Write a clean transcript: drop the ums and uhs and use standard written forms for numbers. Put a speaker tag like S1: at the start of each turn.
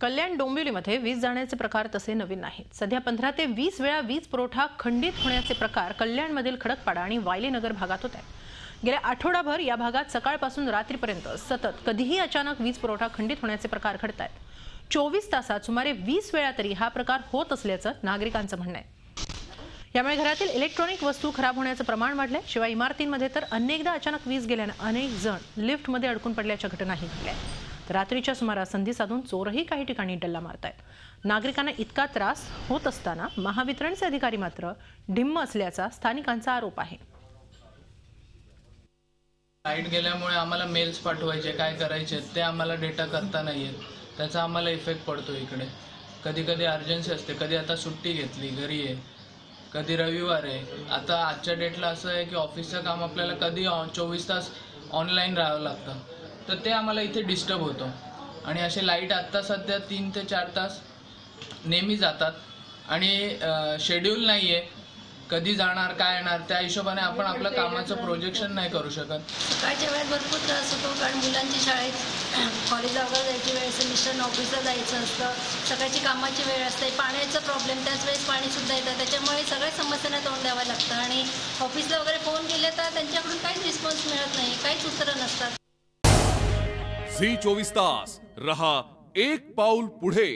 S1: कल्याण डोंबिवलीमध्ये वीज जाण्याचे प्रकार तसे नवीन नाहीत। सध्या 15 ते 20 वेळा वीज पुरवठा खंडित होण्याचे प्रकार कल्याणमधील खडकपाडा आणि वायलीनगर भागात होत आहेत। गेल्या आठवडाभर या भागात सकाळपासून रात्रीपर्यंत सतत कधीही अचानक वीज पुरवठा खंडित होण्याचे प्रकार घडत आहेत। 24 तासात सुमारे 20 वेळा तरी हा प्रकार होत असल्याचं नागरिकांचं म्हणणं आहे। यामुळे घरातील इलेक्ट्रॉनिक वस्तू खराब होण्याचं प्रमाण वाढलंय। शिवाय इमारतींमध्ये तर अनेकदा अचानक वीज गेल्याने अनेक जण लिफ्टमध्ये अडकून पडल्याच्या घटनाही घडल्या। रात्रीच्या सुमारास संधी साधून चोरही काही ठिकाणी डल्ला मारतायत। नागरिकांना इतका त्रास होत असताना महावितरणचे अधिकारी मात्र ढिम्म असल्याचा स्थानिकांचा आरोप आहे।
S2: लाईट गेल्यामुळे आम्हाला मेल्स पाठवायचे, काय करायचे ते आम्हाला डेटा करता नाही येत। त्याचा आम्हाला इफेक्ट पडतो इकडे। कधी कधी अर्जन्सी असते, कधी आता सुट्टी घेतली घरी आहे, कधी रविवार आहे। आता आजच्या डेटला असं आहे की ऑफिसचं काम आपल्याला कधी 24 तास ऑनलाईन राहावं लागतं, तर ते आम्हाला इथे डिस्टर्ब होतं। आणि असे लाईट आत्ता सध्या 3 ते 4 तास नेहमी जातात आणि शेड्यूल नाही आहे, कधी जाणार काय येणार त्या हिशोबाने आपण आपलं कामाचं प्रोजेक्शन नाही करू शकत।
S3: सकाळच्या वेळेत भरपूर त्रास होतो, कारण मुलांची शाळेत कॉलेजला वगैरे जायची वेळ असते, मिस्टर ऑफिसला जायचं असतं, सकाळची कामाची वेळ असते, पाण्याचा प्रॉब्लेम, त्याच वेळेस पाणीसुद्धा येतं। त्याच्यामुळे सगळ्या समस्यांना तोंड द्यावं लागतं आणि ऑफिसला वगैरे फोन केले तर त्यांच्याकडून काहीच रिस्पॉन्स मिळत नाही, काहीच उत्तरं नसतात।
S4: झी 24 तास रहा एक पाऊल पुढे।